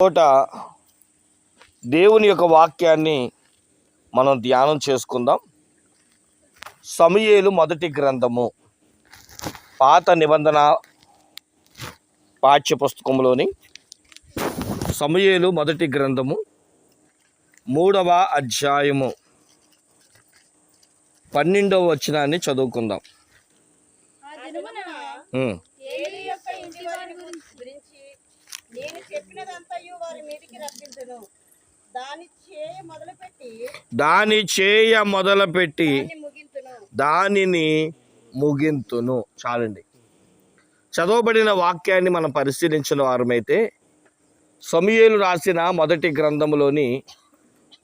చోట దేవుని యొక్క వాక్యాన్ని మనం ధ్యానం చేసుకుందాం. సమూయేలు మొదటి గ్రంథము పాత నిబంధన పాఠ్య పుస్తకంలోని సమూయేలు మొదటి గ్రంథము 3వ అధ్యాయము 12వ వచనాన్ని చదువుకుందాం. దాని చేయ మొదలుపెట్టి దానిని ముగింతును. చాలండి. చదవబడిన వాక్యాన్ని మనం పరిశీలించిన వారమైతే సమూయేలు రాసిన మొదటి గ్రంథంలోని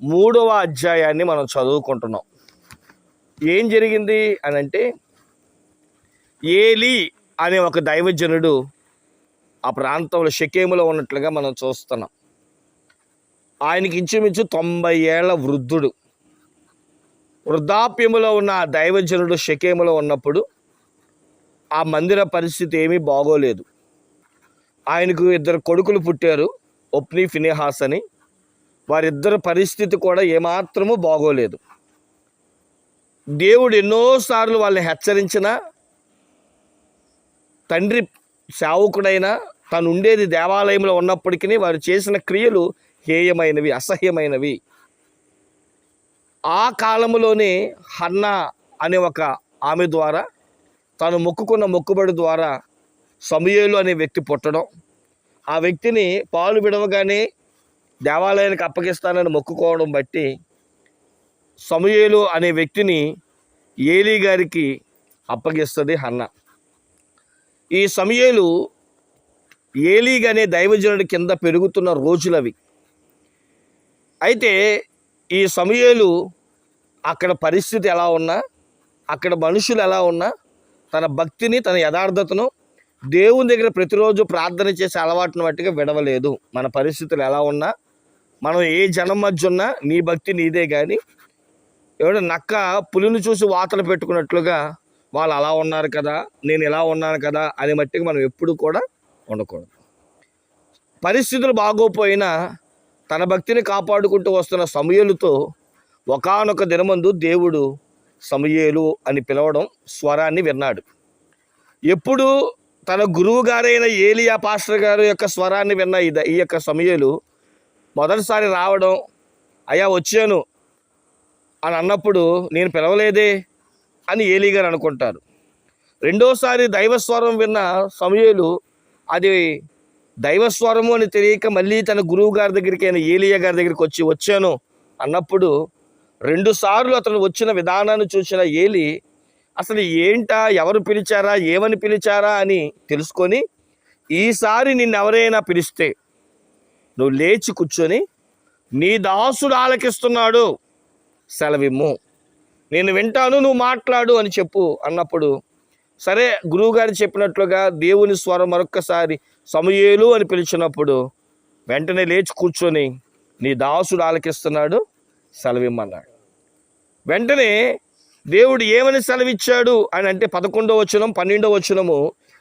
3వ అధ్యాయాన్ని మనం చదువుకుంటున్నాం. ఏం జరిగింది అని అంటే, ఏలీ అనే ఒక దైవజనుడు ఆ ప్రాంతంలో షెకేములో ఉన్నట్లుగా మనం చూస్తున్నాం. ఆయనకి ఇంచుమించు 90 ఏళ్ల వృద్ధుడు. వృద్ధాప్యములో ఉన్న ఆ దైవజనుడు షెకేములో ఉన్నప్పుడు ఆ మందిర పరిస్థితి ఏమీ బాగోలేదు. ఆయనకు 2 కొడుకులు పుట్టారు, ఒప్ని, ఫినెహాస్ అని. వారిద్దరి పరిస్థితి కూడా ఏమాత్రము బాగోలేదు. దేవుడు ఎన్నోసార్లు వాళ్ళని హెచ్చరించినా, తండ్రి సేవకుడైనా, తను ఉండేది దేవాలయంలో ఉన్నప్పటికీ వారు చేసిన క్రియలు హేయమైనవి, అసహ్యమైనవి. ఆ కాలంలోనే హన్నా అనే ఒక ఆమె ద్వారా, తాను మొక్కుకున్న మొక్కుబడి ద్వారా సమూయేలు అనే వ్యక్తి పుట్టడం, ఆ వ్యక్తిని పాలు విడవగానే దేవాలయానికి అప్పగిస్తానని మొక్కుకోవడం బట్టి సమూయేలు అనే వ్యక్తిని ఏలీ గారికి అప్పగిస్తుంది హన్నా. ఈ సమూయేలు ఏలీ అనే దైవజనుడి కింద పెరుగుతున్న రోజులవి. అయితే ఈ సమూయేలు అక్కడ పరిస్థితి ఎలా ఉన్నా, అక్కడ మనుషులు ఎలా ఉన్నా, తన భక్తిని, తన యథార్థతను, దేవుని దగ్గర ప్రతిరోజు ప్రార్థన చేసే అలవాటును బట్టిగా విడవలేదు. మన పరిస్థితులు ఎలా ఉన్నా, మనం ఏ జనం మధ్య ఉన్నా, నీ భక్తి నీదే. కానీ ఎవడో నక్క పులిని చూసి వాతలు పెట్టుకున్నట్లుగా వాళ్ళు అలా ఉన్నారు కదా, నేను ఇలా ఉన్నాను కదా అని మట్టిగా మనం ఎప్పుడు కూడా ఉండకూడదు. పరిస్థితులు బాగోపోయినా తన భక్తిని కాపాడుకుంటూ వస్తున్న సమూయేలుతో ఒకానొక దినమందు దేవుడు సమూయేలు అని పిలవడం స్వరాన్ని విన్నాడు. ఎప్పుడు తన గురువు గారైన ఏలియా పాస్టర్ గారు యొక్క స్వరాన్ని విన్న ఈ యొక్క సమూయేలు మొదటిసారి రావడం, అయ్యా వచ్చాను అని అన్నప్పుడు, నేను పిలవలేదే అని ఏలీ గారు అనుకుంటారు. రెండోసారి దైవస్వరం విన్న సమూయేలు అది దైవస్వరము అని తెలియక మళ్ళీ తన గురువు గారి దగ్గరికి, అయిన ఏలియా గారి దగ్గరికి వచ్చాను అన్నప్పుడు 2 సార్లు అతను వచ్చిన విధానాన్ని చూసిన ఏలీ అసలు ఏంటా, ఎవరు పిలిచారా, ఏమని పిలిచారా అని తెలుసుకొని, ఈసారి నిన్నెవరైనా పిలిస్తే నువ్వు లేచి కూర్చొని నీ దాసుడు ఆలకిస్తున్నాడు, సెలవిమ్ము, నేను వింటాను, నువ్వు మాట్లాడు అని చెప్పు అన్నప్పుడు, సరే గురువుగారు చెప్పినట్లుగా దేవుని స్వరం మరొక్కసారి సమూయేలు అని పిలిచినప్పుడు వెంటనే లేచి కూర్చొని నీ దాసుడు ఆలకిస్తున్నాడు, సెలవిమ్మన్నాడు. వెంటనే దేవుడు ఏమని సెలవిచ్చాడు అని అంటే 11వ వచనం 12వ వచనము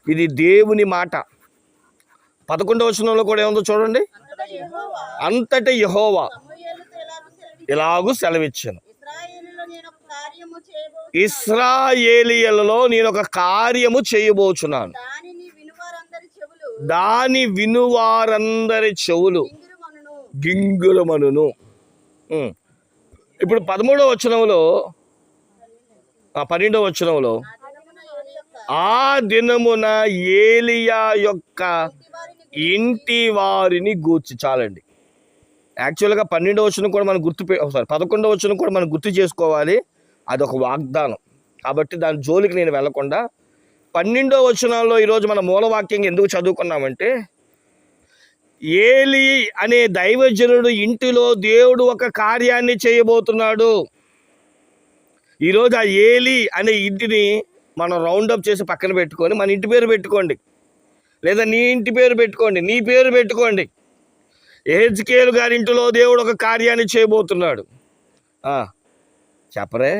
ఇది దేవుని మాట. 11వ వచనంలో కూడా ఏముందో చూడండి. అంతటా యెహోవా ఇలాగూ సెలవిచ్చాను, ఇశ్రాయేలీయులలో నేను ఒక కార్యము చేయబోచున్నాను, దాని వినువారందరి చెవులు గింగురమనును. ఇప్పుడు 13వ వచనంలో 12వ వచనంలో ఆ దినమున ఏలియా యొక్క ఇంటి వారిని గూర్చి. చాలండి. యాక్చువల్గా 12వ వచనం కూడా మనం 11వ వచనం కూడా మనం గుర్తు చేసుకోవాలి. అదొక వాగ్దానం కాబట్టి దాని జోలికి నేను వెళ్లకుండా 12వ వచనాల్లో ఈరోజు మన మూలవాక్యంగా ఎందుకు చదువుకున్నామంటే, ఏలీ అనే దైవజనుడు ఇంటిలో దేవుడు ఒక కార్యాన్ని చేయబోతున్నాడు. ఈరోజు ఆ ఏలీ అనే ఇంటిని మనం రౌండప్ చేసి పక్కన పెట్టుకొని మన ఇంటి పేరు పెట్టుకోండి, లేదా నీ ఇంటి పేరు పెట్టుకోండి, నీ పేరు పెట్టుకోండి. యెహెజ్కేలు గారి ఇంటిలో దేవుడు ఒక కార్యాన్ని చేయబోతున్నాడు. చెప్పరే,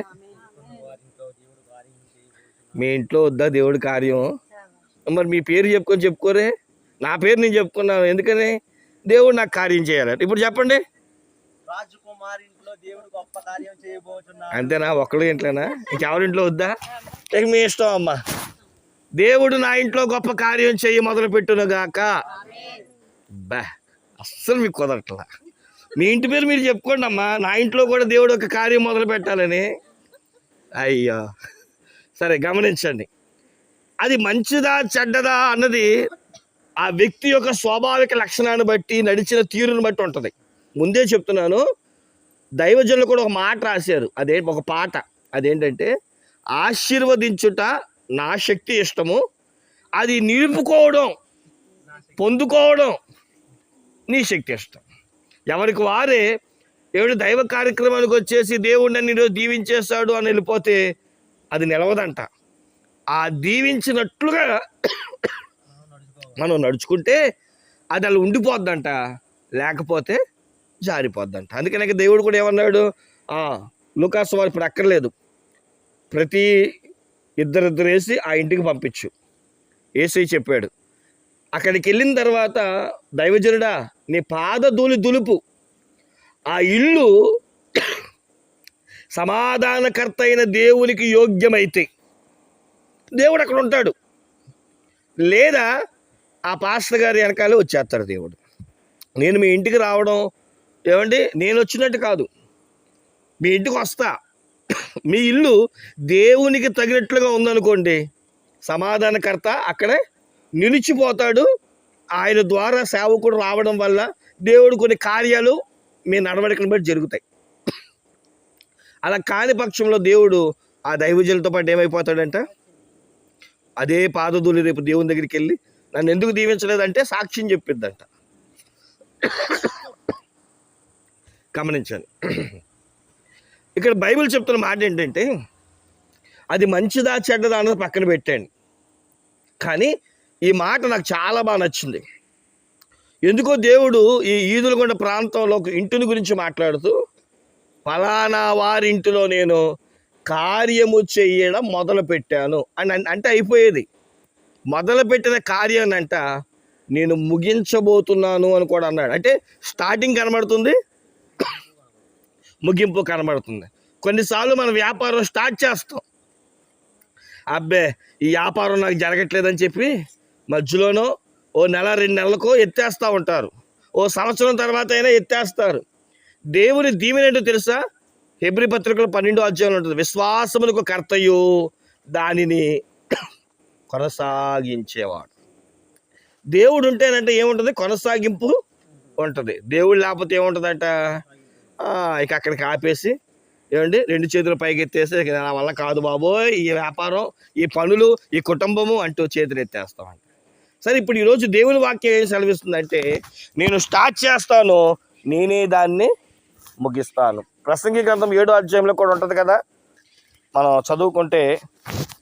మీ ఇంట్లో వద్దా దేవుడి కార్యం? మరి మీ పేరు చెప్పుకోరే, నా పేరు నేను చెప్పుకున్నాను. ఎందుకని? దేవుడు నాకు కార్యం చేయాలంట. ఇప్పుడు చెప్పండి, రాజకుమారి ఇంట్లో దేవుడు గొప్ప కార్యం చేయబోతున్నాడు. అంతేనా? ఒక్కడు ఇంట్లోనా? ఇంకెవరింట్లో వద్దా? ఇక మీ ఇష్టం అమ్మా. దేవుడు నా ఇంట్లో గొప్ప కార్యం చెయ్యి మొదలు పెట్టునుగాక. బా, అస్సలు మీకు కుదరట్లా. మీ ఇంటి పేరు మీరు చెప్పుకోండి అమ్మా, నా ఇంట్లో కూడా దేవుడు ఒక కార్యం మొదలు పెట్టాలని. అయ్యో, సరే గమనించండి. అది మంచిదా చెడ్డదా అన్నది ఆ వ్యక్తి యొక్క స్వాభావిక లక్షణాన్ని బట్టి, నడిచిన తీరుని బట్టి ఉంటుంది. ముందే చెప్తున్నాను, దైవజనులు కూడా ఒక మాట రాశారు, అదే ఒక పాట. అదేంటంటే, ఆశీర్వదించుట నా శక్తి ఇష్టము, అది నిలుపుకోవడం పొందుకోవడం నీ శక్తి ఇష్టం. ఎవరికి వారే ఏడు దైవ కార్యక్రమానికి వచ్చేసి దేవుడిని నేను దీవించేస్తాడు అని వెళ్ళిపోతే అది నిలవదంట. ఆ దీవించినట్లుగా మనం నడుచుకుంటే అది అలా ఉండిపోద్దంట, లేకపోతే జారిపోద్దంట. అందుకనే దేవుడు కూడా ఏమన్నాడు, లూకాసు వారు ఇప్పుడు అక్కర్లేదు, ప్రతి ఇద్దరిద్దరు వేసి ఆ ఇంటికి పంపించు. యేసయ్య చెప్పాడు. అక్కడికి వెళ్ళిన తర్వాత, దైవజనుడా నీ పాదధూళి దులుపు, ఆ ఇల్లు సమాధానకర్త అయిన దేవునికి యోగ్యమైతే దేవుడు అక్కడ ఉంటాడు. లేదా ఆ పాస్టర్ గారి వెనకాలే వచ్చేస్తాడు దేవుడు. నేను మీ ఇంటికి రావడం ఏమండి, నేను వచ్చినట్టు కాదు, మీ ఇంటికి వస్తా. మీ ఇల్లు దేవునికి తగినట్లుగా ఉందనుకోండి, సమాధానకర్త అక్కడే నిలిచిపోతాడు. ఆయన ద్వారా సేవకుడు రావడం వల్ల దేవుడు కొన్ని కార్యాలు మీ నడవడికను బట్టి జరుగుతాయి. అలా కాని పక్షంలో దేవుడు ఆ దైవజనులతో పాటు ఏమైపోతాడంట, అదే పాదధూళి రేపు దేవుని దగ్గరికి వెళ్ళి నన్ను ఎందుకు దీవించలేదంటే సాక్ష్యం చెప్పిద్దంట. గమనించండి, ఇక్కడ బైబిల్ చెప్తున్న మాట ఏంటంటే, అది మంచిదా చెడ్డదా అన్నది పక్కన పెట్టండి, కానీ ఈ మాట నాకు చాలా బాగా నచ్చింది. ఎందుకో దేవుడు ఈ ఈదులగొండ ప్రాంతంలో ఒక ఇంటిని గురించి మాట్లాడుతూ, ఫలానా వారింటిలో నేను కార్యము చెయ్యడం మొదలు పెట్టాను అని అంటే అయిపోయేది. మొదలుపెట్టిన కార్యాన్నంట నేను ముగించబోతున్నాను అని కూడా అన్నాడు. అంటే స్టార్టింగ్ కనబడుతుంది, ముగింపు కనబడుతుంది. కొన్నిసార్లు మనం వ్యాపారం స్టార్ట్ చేస్తాం, అబ్బే ఈ వ్యాపారం నాకు జరగట్లేదని చెప్పి మధ్యలోనో ఓ నెల 2 నెలలకో ఎత్తేస్తూ ఉంటారు, ఓ సంవత్సరం తర్వాత అయినా ఎత్తేస్తారు. దేవుని దీవెనేంటో తెలుసా? హెబ్రీ పత్రికలో 12వ అధ్యాయంలో ఉంటుంది, విశ్వాసములకు కర్తయు దానిని కొనసాగించేవాడు. దేవుడు ఉంటేనంటే ఏముంటుంది? కొనసాగింపు ఉంటుంది. దేవుడు లేకపోతే ఏముంటుందంట, ఇక అక్కడికి ఆపేసి ఏమండి 2 చేతులు పైకి ఎత్తేసి నా వల్ల కాదు బాబోయ్ ఈ వ్యాపారం, ఈ పనులు, ఈ కుటుంబము అంటూ చేతులు ఎత్తేస్తామంట. సరే, ఇప్పుడు ఈరోజు దేవుని వాక్యం ఏం సెలవిస్తుందంటే, నేను స్టార్ట్ చేస్తాను, నేనే దాన్ని ముగిస్తాను. ప్రసంగి గ్రంథం 7వ అధ్యాయంలో కూడా ఉంటుంది కదా, మనం చదువుకుంటే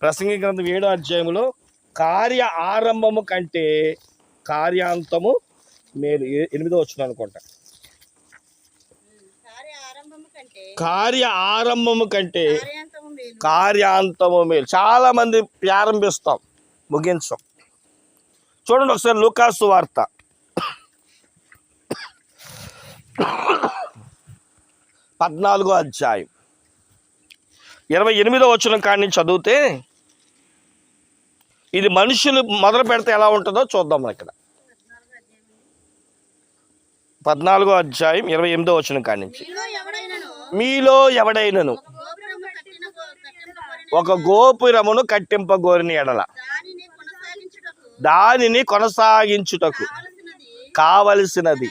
ప్రసంగి గ్రంథం 7వ అధ్యాయంలో కార్య ఆరంభము కంటే కార్యాంతము మేలు. 8వ వచనం అనుకుంటా, కార్య ఆరంభము కంటే కార్యాంతము మేలు. చాలా మంది ప్రారంభిస్తాం, ముగించాం. చూడండి ఒకసారి లూకాసు వార్త 14వ అధ్యాయం 28వ వచనం కాడి నుంచి చదివితే, ఇది మనుషులు మొదలు పెడితే ఎలా ఉంటుందో చూద్దాం. ఇక్కడ 14వ అధ్యాయం 28వ వచనం కాడి నుంచి, మీలో ఎవడైనను ఒక గోపురమును కట్టింపగోరిన ఎడల దానిని కొనసాగించుటకు కావలసినది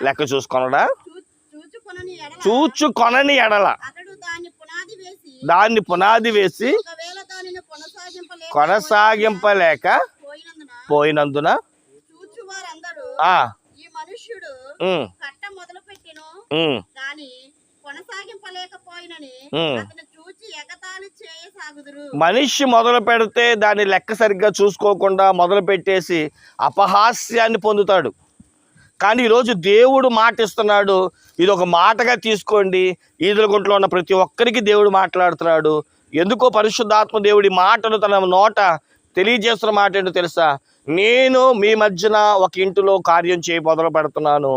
లెక్క చూసుకొనడా, చూచుకొనని ఎడల దాన్ని పునాది వేసి కొనసాగింపలేక పోయినందున మనిషి మొదలు పెడితే దాన్ని లెక్క సరిగ్గా చూసుకోకుండా మొదలు పెట్టేసి అపహాస్యాన్ని పొందుతాడు. కానీ ఈరోజు దేవుడు మాట ఇస్తున్నాడు, ఇది ఒక మాటగా తీసుకోండి. ఈదులగుంటలో ఉన్న ప్రతి ఒక్కరికి దేవుడు మాట్లాడుతున్నాడు. ఎందుకో పరిశుద్ధాత్మ దేవుడి మాటలు తన నోట తెలియజేస్తున్న మాట ఏంటో తెలుసా? నేను మీ మధ్యన ఒక ఇంటిలో కార్యం మొదలు పెడుతున్నాను,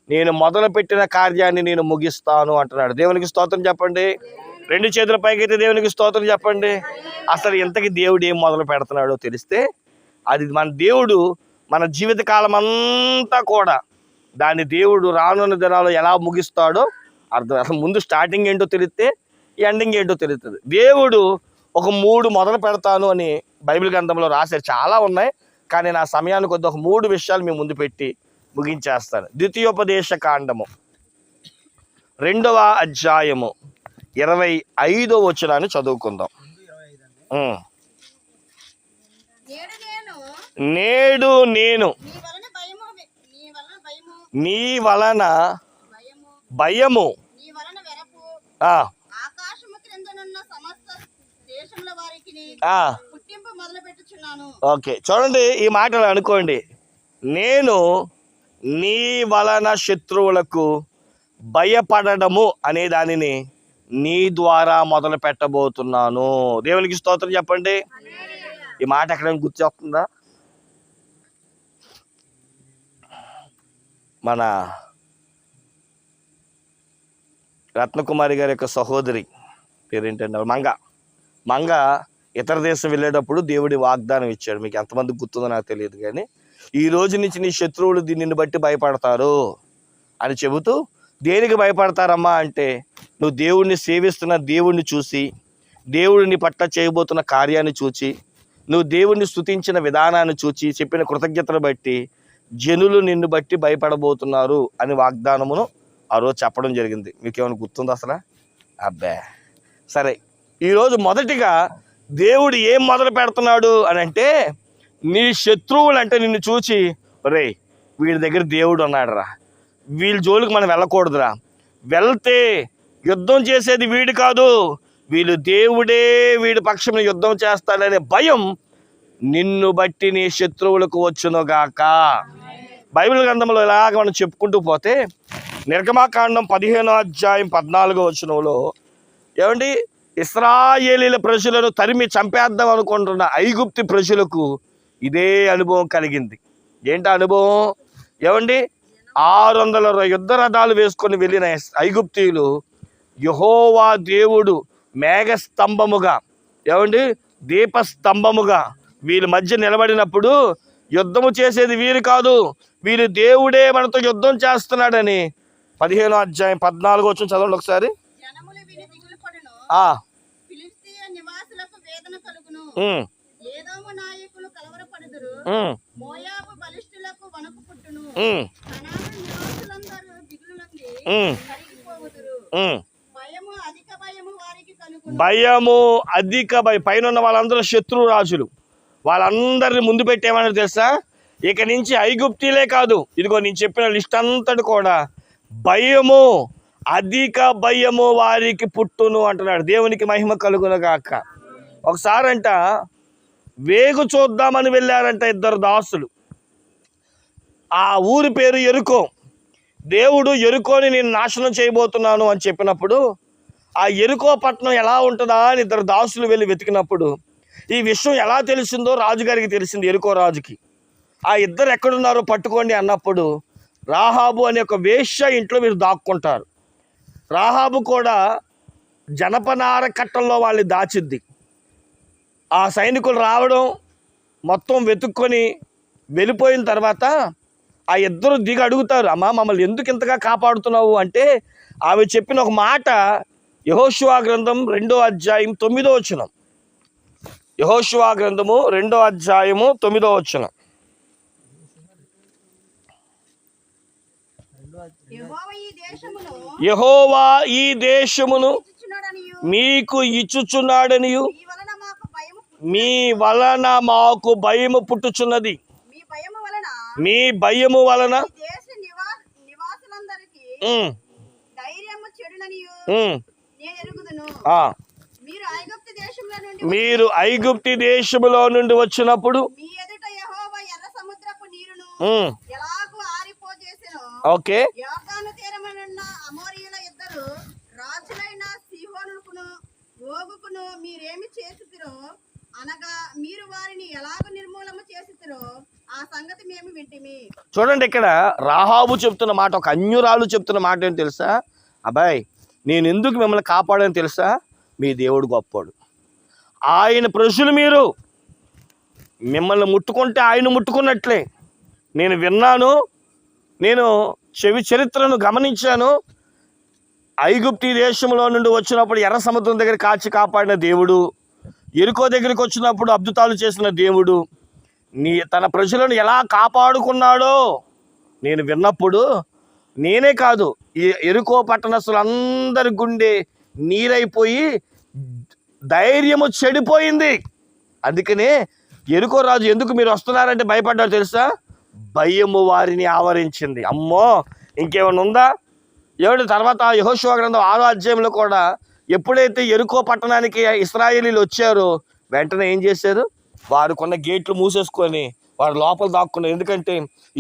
నేను మొదలుపెట్టిన కార్యాన్ని నేను ముగిస్తాను అంటున్నాడు. దేవునికి స్తోత్రం చెప్పండి. 2 చేతుల పైకైతే దేవునికి స్తోత్రం చెప్పండి. అసలు ఇంతకీ దేవుడు ఏం మొదలు పెడుతున్నాడో తెలిస్తే అది మన దేవుడు మన జీవితకాలం అంతా కూడా దాన్ని దేవుడు రానున్న దినాలు ఎలా ముగిస్తాడో అర్థం. అసలు ముందు స్టార్టింగ్ ఏంటో తెలిస్తే ఎండింగ్ ఏంటో తెలుస్తుంది. దేవుడు ఒక 3 మొదలు పెడతాను అని బైబిల్ గ్రంథంలో రాశారు. చాలా ఉన్నాయి, కానీ నా సమయానికి కొద్ది ఒక 3 విషయాలు మీ ముందు పెట్టి ముగించేస్తాను. ద్వితీయోపదేశ కాండము 2వ అధ్యాయము 25వ వచనాన్ని చదువుకుందాం. నేడు నేను నీ వలన భయము ఓకే, చూడండి ఈ మాటలు అనుకోండి. నేను నీ వలన శత్రువులకు భయపడము అనే దానిని నీ ద్వారా మొదలు పెట్టబోతున్నాను. దేవునికి స్తోత్రం చెప్పండి. ఈ మాట ఎక్కడైనా గుర్తొస్తుందా? మన రత్నకుమారి గారి యొక్క సహోదరి పేరేంటంటే మంగ ఇతర దేశం వెళ్ళేటప్పుడు దేవుడి వాగ్దానం ఇచ్చాడు. మీకు ఎంతమంది గుర్తుందో నాకు తెలియదు, కానీ ఈ రోజు నుంచి నీ శత్రువులు నిన్ను బట్టి భయపడతారు అని చెబుతూ, దేనికి భయపడతారమ్మా అంటే నువ్వు దేవుడిని సేవిస్తున్న దేవుడిని చూసి, దేవుడిని పట్ల చేయబోతున్న కార్యాన్ని చూచి, నువ్వు దేవుడిని స్తుతించిన విధానాన్ని చూచి, చెప్పిన కృతజ్ఞతను బట్టి జనులు నిన్ను బట్టి భయపడబోతున్నారు అని వాగ్దానమును ఆ రోజు చెప్పడం జరిగింది. మీకేమైనా గుర్తుందా అసలు? అబ్బే, సరే. ఈరోజు మొదటిగా దేవుడు ఏం మొదలు పెడుతున్నాడు అని అంటే, నీ శత్రువులు అంటే నిన్ను చూచి, రే వీడి దగ్గర దేవుడు ఉన్నాడురా, వీళ్ళ జోలికి మనం వెళ్ళకూడదురా, వెళ్తే యుద్ధం చేసేది వీడు కాదు, వీళ్ళు దేవుడే వీడి పక్షంలో యుద్ధం చేస్తాడనే భయం నిన్ను బట్టి నీ శత్రువులకు వచ్చునుగాక. బైబిల్ గ్రంథంలో ఇలాగ మనం చెప్పుకుంటూ పోతే నిర్గమాకాండం 15వ అధ్యాయం 14వ వచనంలో ఏమండి, ఇశ్రాయేలీల ప్రజలను తరిమి చంపేద్దాం అనుకుంటున్న ఐగుప్తి ప్రజలకు ఇదే అనుభవం కలిగింది. ఏంటి అనుభవం? ఏమండి, 600 యుద్ధ రథాలు వేసుకొని వెళ్ళిన ఐగుప్తీయులు యెహోవా దేవుడు మేఘస్తంభముగా, ఏమండి దీపస్తంభముగా వీళ్ళ మధ్య నిలబడినప్పుడు యుద్ధము చేసేది వీరు కాదు, వీరు దేవుడే మనతో యుద్ధం చేస్తున్నాడని 15వ అధ్యాయం 14వ వచనం చదవండి ఒకసారి. భయము అధిక భయం. పైన ఉన్న వాళ్ళందరూ శత్రు రాజులు, వాళ్ళందరిని ముందు పెట్టేమని తెలుసా? ఇక నుంచి ఐగుప్తీలే కాదు, ఇదిగో నేను చెప్పిన లిస్ట్ అంతటి కూడా భయము, అధిక భయము వారికి పుట్టును అంటున్నాడు. దేవునికి మహిమ కలుగును గాక. ఒకసారంట వేగు చూద్దామని వెళ్ళారంట 2 దాసులు. ఆ ఊరి పేరు యెరికో. దేవుడు యెరికోని నేను నాశనం చేయబోతున్నాను అని చెప్పినప్పుడు ఆ యెరికో పట్టణం ఎలా ఉంటుందా అని 2 దాసులు వెళ్ళి వెతికినప్పుడు ఈ విషయం ఎలా తెలిసిందో రాజుగారికి తెలిసింది, యెరికో రాజుకి. ఆ 2 ఎక్కడున్నారో పట్టుకోండి అన్నప్పుడు రాహాబు అనే ఒక వేశ్య ఇంట్లో మీరు దాక్కుంటారు. రాహాబు కూడా జనపనార కట్టంలో వాళ్ళని దాచిద్ది. ఆ సైనికులు రావడం మొత్తం వెతుక్కొని వెళ్ళిపోయిన తర్వాత ఆ 2 దిగి అడుగుతారు, అమ్మా మమ్మల్ని ఎందుకు ఇంతగా కాపాడుతున్నావు అంటే ఆమె చెప్పిన ఒక మాట యెహోషువ గ్రంథం 2వ అధ్యాయం 9వ వచనం. యెహోషువ గ్రంథము 2వ అధ్యాయము 9వ వచనం. యెహోవా ఈ దేశమును మీకు ఇచ్చుచున్నాడనియు మీ వలన మాకు భయము పుట్టుచున్నది. మీ భయము వలన మీరు ఐగుప్తి దేశములో నుండి వచ్చినప్పుడు ఓకే గోగుకును మీరేమి చేసితిరో అనగా మీరు వారిని ఎలాగ నిర్మూలన చేసితిరో ఆ సంగతి మేము వింటిమి. చూడండి, ఇక్కడ రాహాబు చెప్తున్న మాట, ఒక అన్యురాలు చెప్తున్న మాట ఏంటి తెలుసా? అబ్బాయి, నేను ఎందుకు మిమ్మల్ని కాపాడని తెలుసా? మీ దేవుడు గొప్పోడు, ఆయన ప్రజలు మీరు, మిమ్మల్ని ముట్టుకుంటే ఆయన ముట్టుకున్నట్లే. నేను విన్నాను, నేను చరిత్రను గమనించాను. ఐగుప్తీ దేశంలో నుండి వచ్చినప్పుడు ఎర్ర సముద్రం దగ్గర కాచి కాపాడిన దేవుడు, ఎరుకో దగ్గరికి వచ్చినప్పుడు అద్భుతాలు చేసిన దేవుడు, తన ప్రజలను ఎలా కాపాడుకున్నాడో నేను విన్నప్పుడు, నేనే కాదు, ఈ ఎరుకో పట్టణస్తులందరి గుండె నీరైపోయి ధైర్యము చెడిపోయింది. అందుకనే ఎరుకో రాజు ఎందుకు మీరు వస్తున్నారంటే భయపడ్డారు తెలుసా? భయము వారిని ఆవరించింది. అమ్మో, ఇంకేమైనా ఉందా? ఏమిటి తర్వాత యెహోషువ గ్రంథం 6వ అధ్యాయంలో కూడా ఎప్పుడైతే ఎరుకో పట్టణానికి ఇశ్రాయేలీలు వచ్చారో వెంటనే ఏం చేశారు? వారు కొన్న గేట్లు మూసేసుకొని వారు లోపల దాక్కున్నారు. ఎందుకంటే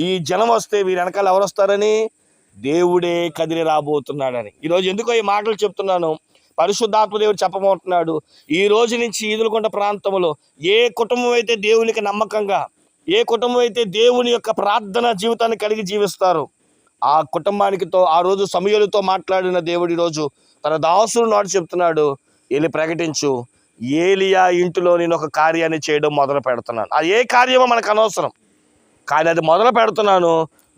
ఈ జనం వస్తే వీరి వెనకాల ఎవరు వస్తారని? దేవుడే కదిలి రాబోతున్నాడని. ఈరోజు ఎందుకో ఈ మాటలు చెప్తున్నాను, పరిశుద్ధాత్మ దేవుడు చెప్పబోతున్నాడు. ఈ రోజు నుంచి ఈదులకొండ ప్రాంతంలో ఏ కుటుంబం అయితే దేవునికి నమ్మకంగా, ఏ కుటుంబం అయితే దేవుని యొక్క ప్రార్థన జీవితాన్ని కలిగి జీవిస్తారో ఆ కుటుంబానికితో ఆ రోజు సమూయేలుతో మాట్లాడిన దేవుడు ఈరోజు తన దాసుడు నాడు చెప్తున్నాడు, వెళ్ళి ప్రకటించు, ఏలియా ఇంటిలో నేను ఒక కార్యాన్ని చేయడం మొదలు పెడుతున్నాను. అది ఏ కార్యమో మనకు అనవసరం, కానీ అది మొదలు పెడుతున్నాను,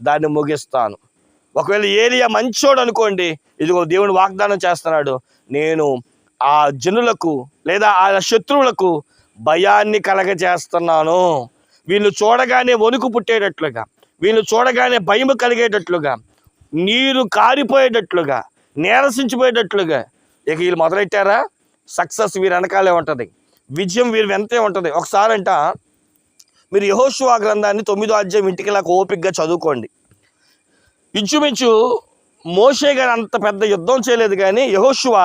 దాన్ని ముగిస్తాను. ఒకవేళ ఏలియా మంచోడు అనుకోండి, ఇదిగో దేవుని వాగ్దానం చేస్తున్నాడు, నేను ఆ జనులకు లేదా ఆ శత్రువులకు భయాన్ని కలగజేస్తున్నాను. వీళ్ళు చూడగానే వణుకు పుట్టేటట్లుగా, వీళ్ళు చూడగానే భయం కలిగేటట్లుగా, నీరు కారిపోయేటట్లుగా, నీరసించిపోయేటట్లుగా. ఇక వీళ్ళు మొదలెట్టారా, సక్సెస్ వీరి వెనకాలే ఉంటుంది, విజయం వీరి వెంటే ఉంటుంది. ఒకసారి అంట మీరు యెహోషువ గ్రంథాన్ని 9వ అధ్యాయం ఇంటికి ఇలా ఓపికగా చదువుకోండి. ఇంచుమించు మోషే గారు అంత పెద్ద యుద్ధం చేయలేదు, కానీ యెహోషువ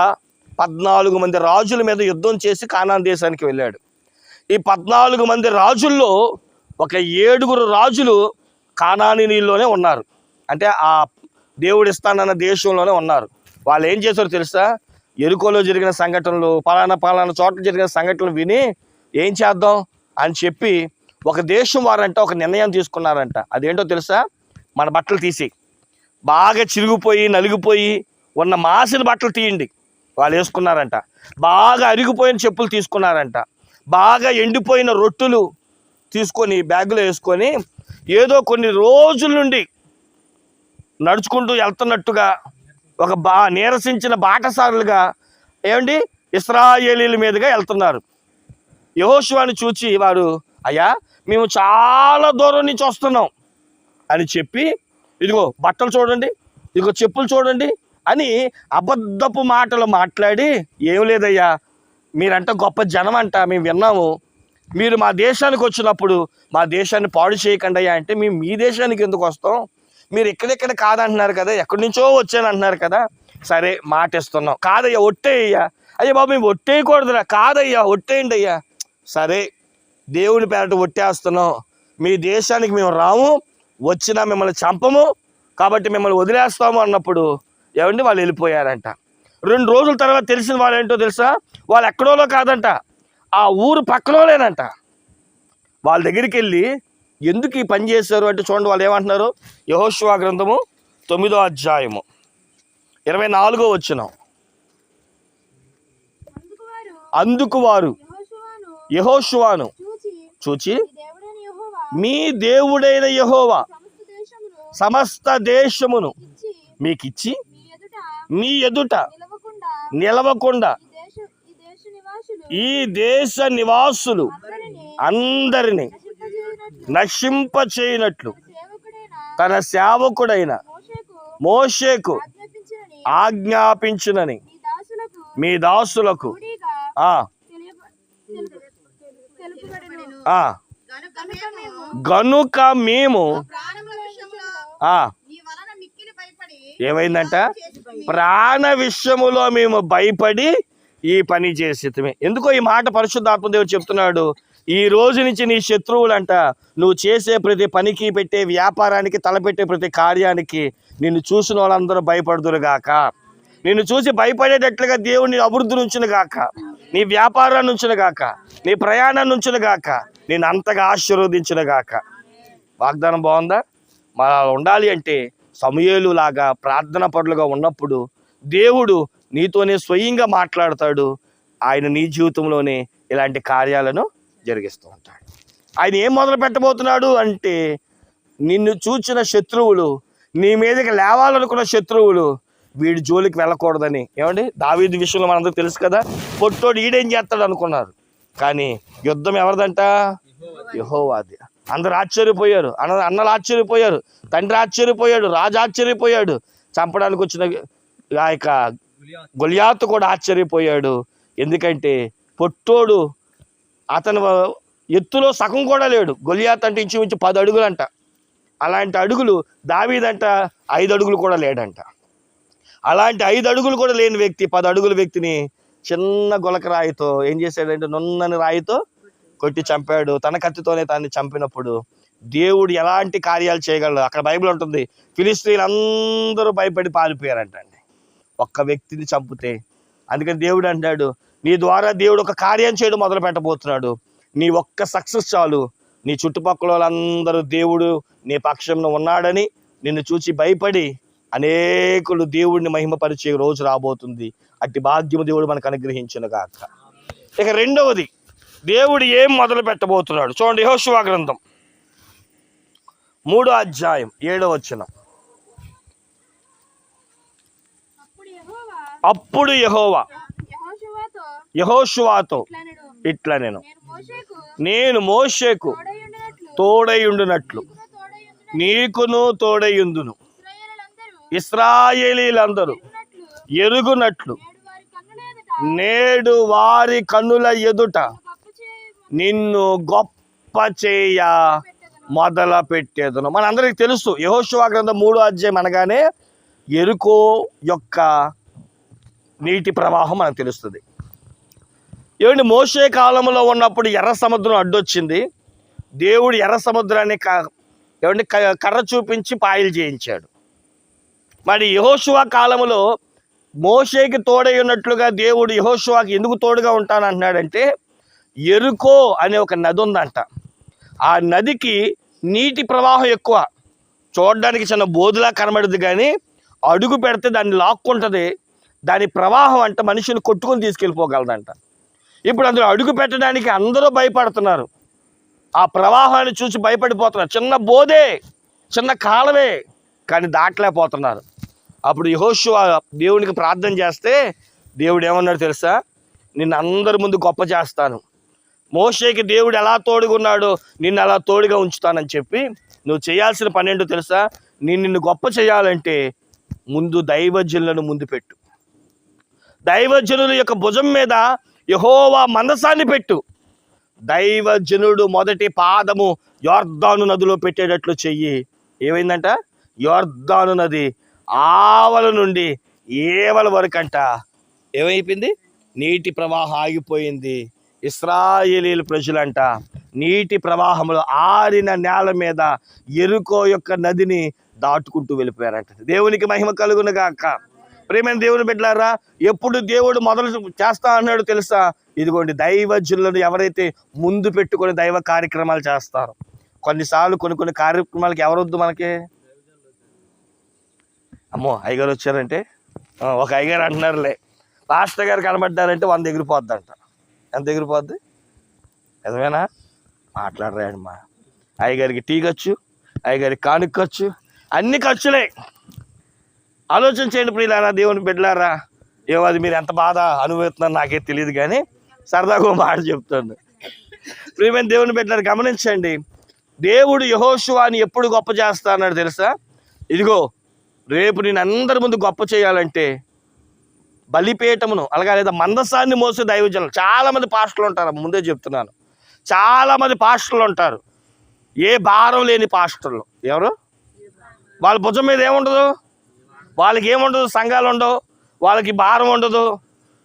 14 మంది రాజుల మీద యుద్ధం చేసి కానాన్ దేశానికి వెళ్ళాడు. ఈ 14 మంది రాజుల్లో ఒక 7 రాజులు కానానీయుల్లోనే ఉన్నారు, అంటే ఆ దేవుడు ఇస్తానన్న దేశంలోనే ఉన్నారు. వాళ్ళు ఏం చేశారో తెలుసా? ఎరుకోలో జరిగిన సంఘటనలు, పలానా చోట్ల జరిగిన సంఘటనలు విని ఏం చేద్దాం అని చెప్పి ఒక దేశం వారంట ఒక నిర్ణయం తీసుకున్నారంట. అదేంటో తెలుసా? మన బట్టలు తీసి, బాగా చిరిగిపోయి నలిగిపోయి ఉన్న మాసిన బట్టలు తీయండి వాళ్ళు వేసుకున్నారంట. బాగా అరిగిపోయిన చెప్పులు తీసుకున్నారంట. బాగా ఎండిపోయిన రొట్టెలు తీసుకొని బ్యాగులో వేసుకొని ఏదో కొన్ని రోజుల నుండి నడుచుకుంటూ వెళ్తున్నట్టుగా ఒక నీరసించిన బాటసారులుగా ఏమండి ఇశ్రాయేలీల మీదుగా వెళ్తున్నారు. యెహోషువని చూచి వారు, అయ్యా మేము చాలా దూరం నుంచి వస్తున్నాం అని చెప్పి, ఇదిగో బట్టలు చూడండి, ఇదిగో చెప్పులు చూడండి అని అబద్ధపు మాటలు మాట్లాడి, ఏం లేదయ్యా మీరంట గొప్ప జనం అంట, మేము విన్నాము, మీరు మా దేశానికి వచ్చినప్పుడు మా దేశాన్ని పాడు చేయకండి అయ్యా అంటే, మేము మీ దేశానికి ఎందుకు వస్తాం, మీరు ఎక్కడెక్కడ కాదంటున్నారు కదా, ఎక్కడి నుంచో వచ్చాను అంటున్నారు కదా, సరే మాట ఇస్తున్నాం, కాదయ్యా ఒట్టేయ్యా, అయ్యా బాబు మేము ఒట్టేయకూడదురా, కాదయ్యా ఒట్టేయండి అయ్యా, సరే దేవుని పేరట ఒట్టేస్తున్నాం, మీ దేశానికి మేము రాము, వచ్చినా మిమ్మల్ని చంపము, కాబట్టి మిమ్మల్ని వదిలేస్తాము అన్నప్పుడు ఏమండి వాళ్ళు వెళ్ళిపోయారంట. 2 రోజుల తర్వాత తెలిసిన వాళ్ళు ఏంటో తెలుసా? వాళ్ళు ఎక్కడోలో కాదంట, ఆ ఊరు పక్కనోలేనంట. వాళ్ళ దగ్గరికి వెళ్ళి ఎందుకు ఈ పని చేశారు అంటే చూడండి వాళ్ళు ఏమంటున్నారు. యెహోషువ గ్రంథము 9వ అధ్యాయము 24వ వచనం. అందుకు వారు యెహోషువను చూచి, మీ దేవుడైన యెహోవా సమస్త దేశమును మీకిచ్చి మీ ఎదుట నిలవకుండా ఈ దేశ నివాసులు అందరినీ నశింపచేయనట్లు తన సేవకుడైన మోషేకు ఆజ్ఞాపించునని మీ దాసులకు గనుక మేము ఏమైందంట? ప్రాణ విషయములో మేము భయపడి ఈ పని చేసేమే. ఎందుకో ఈ మాట పరిశుద్ధాత్మదేవుడు చెప్తున్నాడు. ఈ రోజు నుంచి నీ శత్రువులంట నువ్వు చేసే ప్రతి పనికి, పెట్టే వ్యాపారానికి, తలపెట్టే ప్రతి కార్యానికి నిన్ను చూసిన వాళ్ళందరూ భయపడుదురు గాక, నిన్ను చూసి భయపడేటట్లుగా దేవుడిని అభివృద్ధి ఉంచును గాక. నీ వ్యాపారాన్ని ఉంచును గాక, నీ ప్రయాణాన్ని ఉంచును గాక, నేను అంతగా ఆశీర్వదించును గాక. వాగ్దానం బాగుందా? మనం ఉండాలి అంటే సమూయేలు లాగా ప్రార్థన పరులుగా ఉన్నప్పుడు దేవుడు నీతోనే స్వయంగా మాట్లాడతాడు. ఆయన నీ జీవితంలోనే ఇలాంటి కార్యాలను జరిగిస్తూ ఉంటాడు. ఆయన ఏం మొదలు పెట్టబోతున్నాడు అంటే, నిన్ను చూచిన శత్రువులు, నీ మీదకి లేవాలనుకున్న శత్రువులు వీడి జోలికి వెళ్ళకూడదని. ఏమండి, దావీదు విషయంలో మనందరికీ తెలుసు కదా, పొట్టోడు ఈడేం చేస్తాడు అనుకున్నారు, కానీ యుద్ధం ఎవరిదంట? యెహోవాది. అందరు ఆశ్చర్యపోయారు, అన్నలు ఆశ్చర్యపోయారు, తండ్రి ఆశ్చర్యపోయాడు, రాజు ఆశ్చర్యపోయాడు, చంపడానికి వచ్చిన ఆ యొక్క గొలియాతు కూడా ఆశ్చర్యపోయాడు. ఎందుకంటే పొట్టోడు అతను ఎత్తులో సగం కూడా లేడు. గొలియాత్ అంటే ఇంచుమించు 10 అడుగులంట. అలాంటి అడుగులు దావీదంట 5 అడుగులు కూడా లేడంట. అలాంటి 5 అడుగులు కూడా లేని వ్యక్తి 10 అడుగుల వ్యక్తిని చిన్న గొలక రాయితో ఏం చేశాడంటే, నున్నని రాయితో కొట్టి చంపాడు. తన కత్తితోనే తాన్ని చంపినప్పుడు దేవుడు ఎలాంటి కార్యాలు చేయగలడు? అక్కడ బైబిల్ ఉంటుంది, ఫిలిష్తీయులు అందరూ భయపడి పారిపోయారంటండి ఒక్క వ్యక్తిని చంపితే. అందుకని దేవుడు అంటాడు, నీ ద్వారా దేవుడు ఒక కార్యం చేయడం మొదలు పెట్టబోతున్నాడు. నీ ఒక్క సక్సెస్ చాలు, నీ చుట్టుపక్కల వాళ్ళందరూ దేవుడు నీ పక్షంలో ఉన్నాడని నిన్ను చూసి భయపడి అనేకులు దేవుడిని మహిమపరిచే రోజు రాబోతుంది. అట్టి భాగ్యము దేవుడు మనకు అనుగ్రహించును గాక. ఇక రెండవది, దేవుడు ఏం మొదలు పెట్టబోతున్నాడు చూడండి. యెహోషువ గ్రంథం 3వ అధ్యాయం 7వ వచనం. అప్పుడు యెహోవా యెహోషువతో ఇట్లా నేను మోషేకు తోడయుండునట్లు నీకును తోడయుందును, ఇశ్రాయేలీలందరూ ఎరుగునట్లు నేడు వారి కన్నుల ఎదుట నిన్ను గొప్ప చేయ మొదలు పెట్టేదను. మనందరికీ తెలుసు, యెహోషువ గ్రంథం 3వ అధ్యాయం అనగానే యెరికో యొక్క నీటి ప్రవాహం మనకు తెలుస్తుంది. ఏమండి, మోషే కాలంలో ఉన్నప్పుడు ఎర్ర సముద్రం అడ్డొచ్చింది. దేవుడు ఎర్ర సముద్రాన్ని ఏమండి కర్ర చూపించి పాయలు చేయించాడు. మరి యెహోషువ కాలంలో మోషేకి తోడై ఉన్నట్లుగా దేవుడు యెహోషువకి ఎందుకు తోడుగా ఉంటానంటున్నాడంటే, యెరికో అనే ఒక నది ఉందంట. ఆ నదికి నీటి ప్రవాహం ఎక్కువ. చూడడానికి చిన్న బోధులా కనబడుద్ది, కానీ అడుగు పెడితే దాన్ని లాక్కుంటుంది. దాని ప్రవాహం అంట మనుషులు కొట్టుకొని తీసుకెళ్ళిపోగలదంట. ఇప్పుడు అందులో అడుగు పెట్టడానికి అందరూ భయపడుతున్నారు. ఆ ప్రవాహాన్ని చూసి భయపడిపోతున్నారు. చిన్న బోధే, చిన్న కాలవే, కానీ దాటలేకపోతున్నారు. అప్పుడు యెహోషువ దేవునికి ప్రార్థన చేస్తే దేవుడు ఏమన్నాడు తెలుసా? నిన్ను అందరి ముందు గొప్ప చేస్తాను. మోషేకి దేవుడు ఎలా తోడుగున్నాడో నిన్ను అలా తోడుగా ఉంచుతానని చెప్పి, నువ్వు చేయాల్సిన పని ఏంటో తెలుసా? నిన్ను గొప్ప చేయాలంటే ముందు దైవజనులను ముందు పెట్టు. దైవజనుల యొక్క భుజం మీద యెహోవా మందసాన్ని పెట్టు. దైవజనుడు మొదటి పాదము యొర్దాను నదిలో పెట్టేటట్లు చెయ్యి. ఏమైందంట? యొర్దాను నది ఆవల నుండి ఏవల వరకంట ఏమైపోయింది? నీటి ప్రవాహం ఆగిపోయింది. ఇశ్రాయేలీల ప్రజలంట నీటి ప్రవాహంలో ఆరిన నేల మీద యెరికో యొక్క నదిని దాటుకుంటూ వెళ్ళిపోయారంట. దేవునికి మహిమ కలుగును గాక. ప్రియమైన దేవుని బిడ్డలారా, ఎప్పుడు దేవుడు మొదలు చేస్తా అన్నాడు తెలుసా? ఇదిగోండి, దైవజనులను ఎవరైతే ముందు పెట్టుకొని దైవ కార్యక్రమాలు చేస్తారో. కొన్నిసార్లు కొన్ని కార్యక్రమాలకి ఎవరొద్దు మనకి? అమ్మో, అయ్యగారు వచ్చారంటే, ఒక అయ్యగారు అంటున్నారులే, పాస్టర్ గారు కనబడ్డారంటే 100 ఎగిరిపోద్దంట. ఎంత ఎగిరిపోద్ది? నిజమేనా? మాట్లాడరాడు మా అయ్యగారికి టీ ఖర్చు, అయ్యగారికి కానుక ఖర్చు, అన్ని ఖర్చులే. ఆలోచన చేయండి ప్రియులారా, దేవుని బిడ్డలారా. ఏమో అది మీరు ఎంత బాధ అనుభవిస్తున్నారో నాకే తెలియదు, కానీ సరదాగా మాట చెప్తాను. ప్రియమైన దేవుని బిడ్డలారా, గమనించండి. దేవుడు యెహోషువని ఎప్పుడు గొప్ప చేస్తా అన్నాడు తెలుసా? ఇదిగో, రేపు నేను అందరి ముందు గొప్ప చేయాలంటే బలిపీఠమును అలాగా లేదా మందసాన్ని మోసే దైవజనులు. చాలామంది పాస్టర్లు ఉంటారు, ముందే చెప్తున్నాను. చాలామంది పాస్టర్లు ఉంటారు, ఏ భారం లేని పాస్టర్లు. ఎవరు? వాళ్ళ భుజం మీద ఏముండదు, వాళ్ళకి ఏముండదు, సంఘాలు ఉండవు, వాళ్ళకి భారం ఉండదు.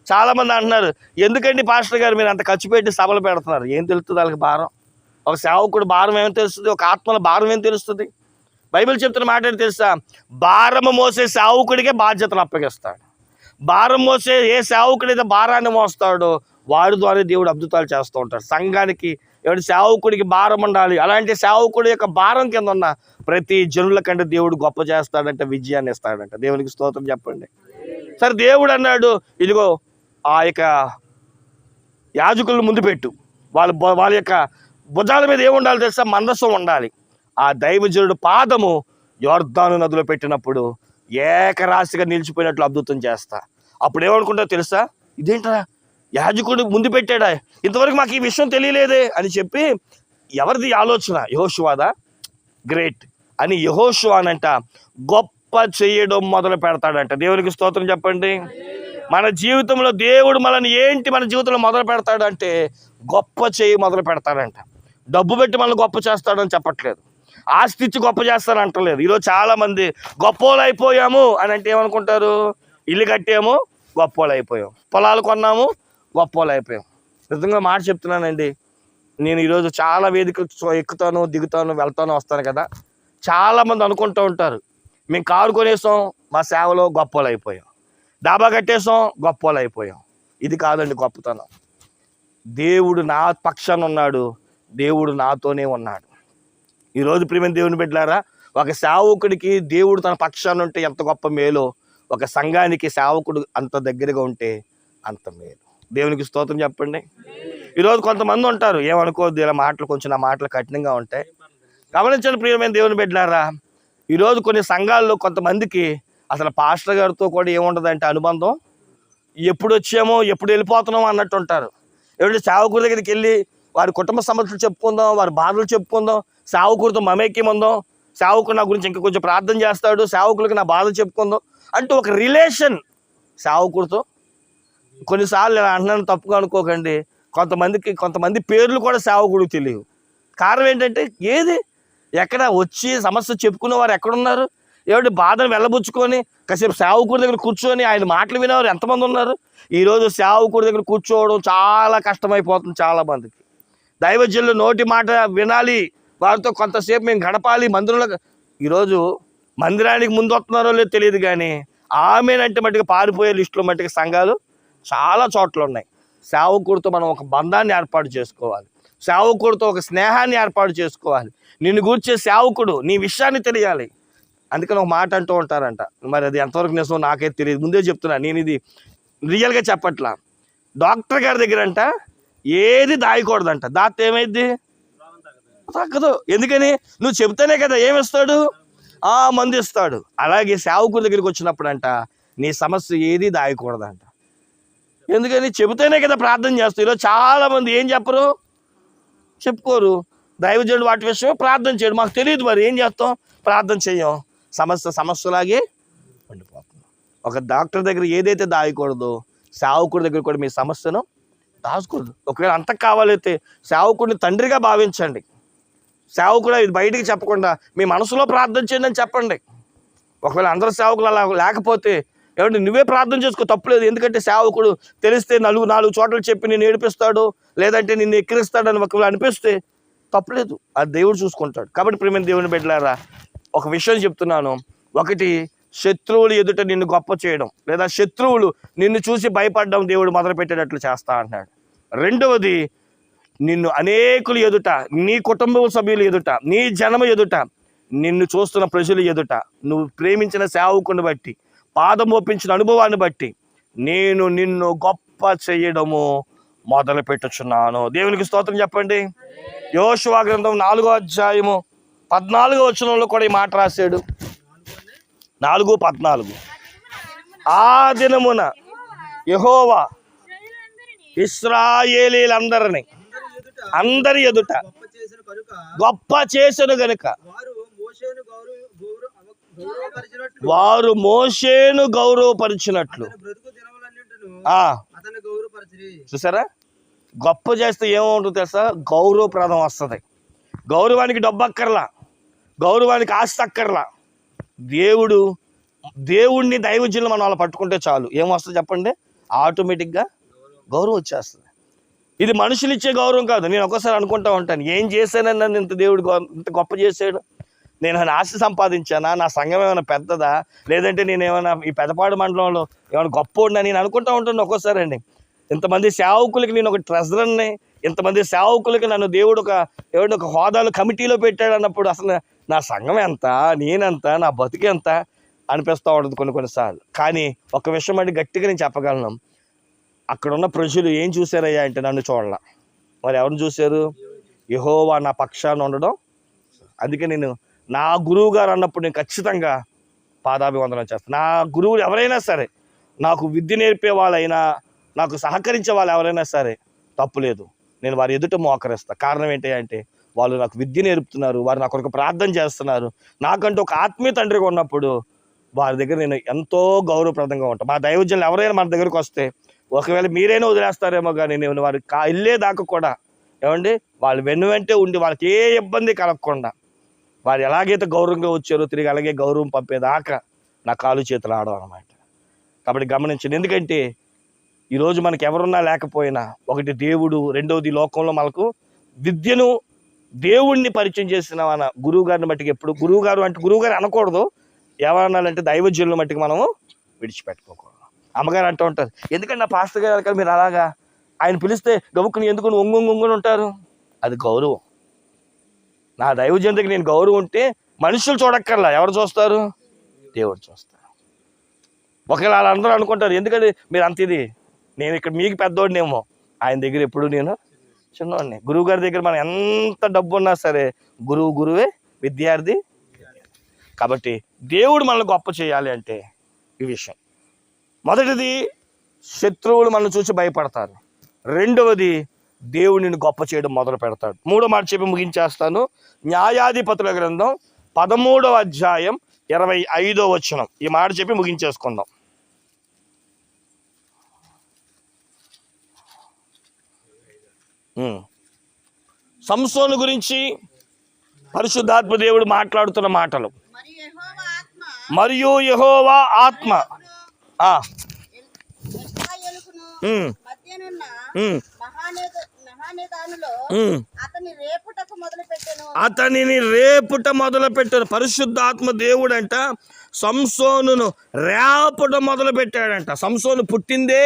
చాలామంది అంటున్నారు, ఎందుకండి పాస్టర్ గారు మీరు అంత ఖర్చు పెట్టి సభలు పెడుతున్నారు? ఏం తెలుస్తుంది వాళ్ళకి భారం? ఒక సేవకుడు భారం ఏమో తెలుస్తుంది, ఒక ఆత్మల భారం ఏం తెలుస్తుంది? బైబిల్ చెప్తున్న మాట ఏంటి తెలుసా? భారము మోసే సేవకుడికే బాధ్యతలు అప్పగిస్తాడు. భారం మోసే ఏ సేవకుడైతే భారాన్ని మోస్తాడో వారి ద్వారా దేవుడు అద్భుతాలు చేస్తూ ఉంటాడు. సంఘానికి ఎవరి సేవకుడికి భారం ఉండాలి, అలాంటి సేవకుడి యొక్క భారం కింద ఉన్న ప్రతి జనుల కంటే దేవుడు గొప్ప చేస్తాడంట, విజయాన్ని ఇస్తాడంట. దేవునికి స్తోత్రం చెప్పండి. సరే, దేవుడు అన్నాడు, ఇదిగో ఆ యొక్క యాజకులను ముందు పెట్టు, వాళ్ళ యొక్క భుజాల మీద ఏముండాలి తెలుసా? మందసం ఉండాలి. ఆ దైవజనుడు పాదము యొర్దాను నదిలో పెట్టినప్పుడు ఏకరాశిగా నిలిచిపోయినట్లు అద్భుతం చేస్తా. అప్పుడు ఏమనుకుంటారో తెలుసా? ఇదేంటరా యాజకుడు ముందు పెట్టాడా, ఇంతవరకు మాకు ఈ విషయం తెలియలేదే అని చెప్పి, ఎవరిది ఆలోచన? యెహోషువాదా? గ్రేట్ అని యెహోషువానంట గొప్ప చేయడం మొదలు పెడతాడంట. దేవునికి స్తోత్రం చెప్పండి. మన జీవితంలో దేవుడు మన జీవితంలో మొదలు పెడతాడంటే గొప్ప చేయి మొదలు పెడతాడంట. డబ్బు పెట్టి మనల్ని గొప్ప చేస్తాడని చెప్పట్లేదు, ఆస్తి ఇచ్చి గొప్ప చేస్తాను అంటలేదు. ఈరోజు చాలామంది గొప్పోళ్ళు అయిపోయాము అని అంటే ఏమనుకుంటారు? ఇల్లు కట్టాము, గొప్పోళ్ళు అయిపోయాం, పొలాలు కొన్నాము, గొప్పోళ్ళు అయిపోయాం. నిజంగా మాట చెప్తున్నానండి, నేను ఈరోజు చాలా వేదికలు ఎక్కుతాను, దిగుతాను, వెళ్తాను, వస్తాను కదా. చాలామంది అనుకుంటూ ఉంటారు, మేము కారు కొనేసాం, మా సేవలో గొప్పోళ్ళు అయిపోయాం, డాబా కట్టేసాం, గొప్పోళ్ళు అయిపోయాం. ఇది కాదండి గొప్పతనం. దేవుడు నా పక్షాన ఉన్నాడు, దేవుడు నాతోనే ఉన్నాడు. ఈరోజు ప్రియమైన దేవుని బిడ్డలారా, ఒక సేవకుడికి దేవుడు తన పక్షాన ఉంటే ఎంత గొప్ప మేలో, ఒక సంఘానికి సేవకుడు అంత దగ్గరగా ఉంటే అంత మేలు. దేవునికి స్తోత్రం చెప్పండి. ఈరోజు కొంతమంది ఉంటారు, ఏమనుకోవద్దు, ఇలా మాటలు కొంచెం నా మాటలు కఠినంగా ఉంటాయి, గమనించండి ప్రియమైన దేవుని బిడ్డలారా. ఈరోజు కొన్ని సంఘాల్లో కొంతమందికి అసలు పాస్టర్ గారితో కూడా ఏముండదంటే అనుబంధం, ఎప్పుడు వచ్చామో ఎప్పుడు వెళ్ళిపోతున్నామో అన్నట్టు ఉంటారు. ఎవరి సేవకుడి దగ్గరికి వెళ్ళి వారి కుటుంబ సమస్యలు చెప్పుకుందాం, వారి బాధలు చెప్పుకుందాం, సేవకుడితో మమేక్యం ఉందాం, సేవకుడు నా గురించి ఇంకా కొంచెం ప్రార్థన చేస్తాడు, సేవకులకి నా బాధలు చెప్పుకుందాం అంటూ ఒక రిలేషన్ సేవకుడితో. కొన్నిసార్లు ఇలా అంటున్నాను, తప్పుగా అనుకోకండి, కొంతమంది పేర్లు కూడా సేవకుడికి తెలియవు. కారణం ఏంటంటే, ఏది ఎక్కడ వచ్చి సమస్య చెప్పుకునే వారు ఎక్కడున్నారు? ఏమిటి బాధను వెళ్ళబుచ్చుకొని కాసేపు సేవకుడి దగ్గర కూర్చొని ఆయన మాటలు వినేవారు ఎంతమంది ఉన్నారు? ఈరోజు సేవకుడి దగ్గర కూర్చోవడం చాలా కష్టమైపోతుంది చాలామందికి. దైవజనులు నోటి మాట వినాలి, వారితో కొంతసేపు మేము గడపాలి మందిరంలో. ఈరోజు మందిరానికి ముందు వస్తున్నారో లేదో తెలియదు, కానీ ఆమెనంటే మట్టుకు పారిపోయే లిస్టులో మట్టుకు సంఘాలు చాలా చోట్ల ఉన్నాయి. సేవకుడితో మనం ఒక బంధాన్ని ఏర్పాటు చేసుకోవాలి, సేవకుడితో ఒక స్నేహాన్ని ఏర్పాటు చేసుకోవాలి. నిన్ను గూర్చే సేవకుడు నీ విషయాన్ని తెలియాలి. అందుకని ఒక మాట అంటూ ఉంటారంట, మరి అది ఎంతవరకు నిజమో నాకైతే తెలియదు, ముందే చెప్తున్నా, నేను ఇది రియల్గా చెప్పట్లా. డాక్టర్ గారి దగ్గర అంట ఏది దాయకూడదంట, దాస్తే ఏమైద్ది? తగ్గదు. ఎందుకని? నువ్వు చెప్తేనే కదా ఏమిస్తాడు? మందు ఇస్తాడు. అలాగే సేవకుడి దగ్గరికి వచ్చినప్పుడు అంట నీ సమస్య ఏది దాయకూడదంట. ఎందుకని? చెబితేనే కదా ప్రార్థన చేస్తావు. ఈరోజు చాలామంది ఏం చెప్పరు, చెప్పుకోరు. దైవజనుడు వాటి విషయం ప్రార్థన చేయడు, మాకు తెలియదు, మరి ఏం చేస్తాం, ప్రార్థన చెయ్యం, సమస్యలాగే ఉండిపోతుంది. ఒక డాక్టర్ దగ్గర ఏదైతే దాయకూడదో సేవకుడి దగ్గర కూడా మీ సమస్యను దాచుకోదు. ఒకవేళ అంత కావాలైతే సేవకుడిని తండ్రిగా భావించండి. సేవకుడు ఇది బయటికి చెప్పకుండా మీ మనసులో ప్రార్థన చేయండి అని చెప్పండి. ఒకవేళ అందరు సేవకులు అలా లేకపోతే ఏమంటే నువ్వే ప్రార్థన చేసుకో, తప్పులేదు. ఎందుకంటే సేవకుడు తెలిస్తే నాలుగు చోట్ల చెప్పి నేను ఏడిపిస్తాడు, లేదంటే నిన్ను ఎక్కిరిస్తాడని ఒకవేళ అనిపిస్తే తప్పులేదు, అది దేవుడు చూసుకుంటాడు. కాబట్టి ప్రియమైన దేవుని బిడ్డలారా, ఒక విషయం చెప్తున్నాను. ఒకటి, శత్రువులు ఎదుట నిన్ను గొప్ప చేయడం, లేదా శత్రువులు నిన్ను చూసి భయపడడం దేవుడు మొదలుపెట్టేటట్లు చేస్తా అన్నాడు. రెండవది, నిన్ను అనేకుల ఎదుట, నీ కుటుంబ సభ్యుల ఎదుట, నీ జనము ఎదుట, నిన్ను చూస్తున్న ప్రజల ఎదుట, నువ్వు ప్రేమించిన సేవకుని బట్టి, పాదం ఒప్పించిన అనుభవాన్ని బట్టి నేను నిన్ను గొప్ప చేయడము మొదలు పెట్టుచున్నాను. దేవునికి స్తోత్రం చెప్పండి. యోషువ గ్రంథం 4వ అధ్యాయము 14వ వచనంలో కూడా ఈ మాట రాశాడు. 4:14. ఆ దినమున యెహోవా ఇశ్రాయేలీలందరినీ అందరి ఎదుట గొప్ప చేసెను గనుక వారు మోషేను గౌరవపరిచినట్లు. చూసారా, గొప్ప చేస్తే ఏముంటుంది తెలుసా? గౌరవప్రదం వస్తుంది. గౌరవానికి డబ్బు అక్కర్లా, గౌరవానికి ఆస్తి అక్కర్లా. దేవుణ్ణి దైవజనులు మనం అలా పట్టుకుంటే చాలు, ఏమొస్తుంది చెప్పండి? ఆటోమేటిక్గా గౌరవం వచ్చేస్తుంది. ఇది మనుషులు ఇచ్చే గౌరవం కాదు. నేను ఒక్కోసారి అనుకుంటా ఉంటాను, ఏం చేశానని నన్ను ఇంత దేవుడు ఇంత గొప్ప చేశాడు, నేను ఏమైనా ఆస్తి సంపాదించానా, నా సంఘం ఏమైనా పెద్దదా, లేదంటే నేను ఏమైనా ఈ పెదపాడు మండలంలో ఏమైనా గొప్ప ఉన్నా నేను అనుకుంటా ఉంటాను ఒక్కోసారి అండి. ఇంతమంది సేవకులకి నేను ఒక ట్రెజరర్ని, ఇంతమంది సేవకులకి నన్ను దేవుడు ఒక హోదాలు కమిటీలో పెట్టాడు అన్నప్పుడు అసలు నా సంఘం ఎంత, నేనెంత, నా బతుకు ఎంత అనిపిస్తూ ఉంటుంది కొన్నిసార్లు. కానీ ఒక విషయం అంటే గట్టిగా నేను చెప్పగలను, అక్కడ ఉన్న ప్రజలు ఏం చూశారయ్యా అంటే నన్ను చూడాల. మరి ఎవరిని చూశారు? యెహోవా నా పక్షాన ఉండడం. అందుకే నేను నా గురువు గారు అన్నప్పుడు నేను ఖచ్చితంగా పాదాభివందనం చేస్తాను. నా గురువులు ఎవరైనా సరే, నాకు విద్య నేర్పే వాళ్ళైనా, నాకు సహకరించే వాళ్ళు ఎవరైనా సరే తప్పులేదు, నేను వారి ఎదుట మోకరిస్తా. కారణం ఏంటి అంటే వాళ్ళు నాకు విద్య నేర్పుతున్నారు, వారు నా కొరకు ప్రార్థన చేస్తున్నారు. నాకంటూ ఒక ఆత్మీయ తండ్రిగా ఉన్నప్పుడు వారి దగ్గర నేను ఎంతో గౌరవప్రదంగా ఉంటాను. మా దైవజనులు ఎవరైనా మన దగ్గరకు వస్తే ఒకవేళ మీరైనా వదిలేస్తారేమో కానీ నేను వారి వెళ్ళేదాకా కూడా ఏమండి వాళ్ళు వెంటే ఉండి వాళ్ళకి ఏ ఇబ్బంది కలగకుండా వారు ఎలాగైతే గౌరవంగా వచ్చారో తిరిగి అలాగే గౌరవం పంపేదాకా నా కాలు చేతులు ఆడడం అనమాట. కాబట్టి గమనించండి. ఎందుకంటే ఈరోజు మనకి ఎవరున్నా లేకపోయినా, ఒకటి దేవుడు, రెండవది లోకంలో మనకు విద్యను దేవుణ్ణి పరిచయం చేసిన మన గురువు గారిని మట్టికి ఎప్పుడు గురువుగారు అనకూడదు, ఎవరన్నాలంటే దైవజనుల మట్టికి మనము విడిచిపెట్టుకోకూడదు. అమ్మగారు అంటూ ఉంటారు, ఎందుకంటే నా పాస్టర్ గారు మీరు అలాగా ఆయన పిలిస్తే గబుక్కుని ఎందుకు ఒంగుని ఉంటారు? అది గౌరవం. నా దైవజనుడికి నేను గౌరవం ఉంటే మనుషులు చూడక్కర్లా, ఎవరు చూస్తారు? దేవుడు చూస్తారు. ఒకవేళ వాళ్ళందరూ అనుకుంటారు ఎందుకంటే మీరు అంత ఇది, నేను ఇక్కడ మీకు పెద్దోడినేమో, ఆయన దగ్గర ఎప్పుడు నేను చిన్నవాడిని. గురువు గారి దగ్గర మనం ఎంత డబ్బు ఉన్నా సరే గురువే, విద్యార్థి. కాబట్టి దేవుడు మనల్ని గొప్ప చేయాలి అంటే ఈ విషయం. మొదటిది, శత్రువులు మనల్ని చూసి భయపడతారు. రెండవది, దేవుడిని గొప్ప చేయడం మొదలు పెడతాడు. మూడో మాట చెప్పి ముగించేస్తాను. న్యాయాధిపతుల గ్రంథం 13వ అధ్యాయం 25వ వచనం. ఈ మాట చెప్పి ముగించేసుకుందాం. సంసోను గురించి పరిశుద్ధాత్మ దేవుడు మాట్లాడుతున్న మాటలు. మరియు యెహోవా ఆత్మ అతనిని రేపుట మొదలు పెట్టాడు. పరిశుద్ధాత్మ దేవుడు అంట సంసోనును రేపుట మొదలు పెట్టాడంట. సంసోను పుట్టిందే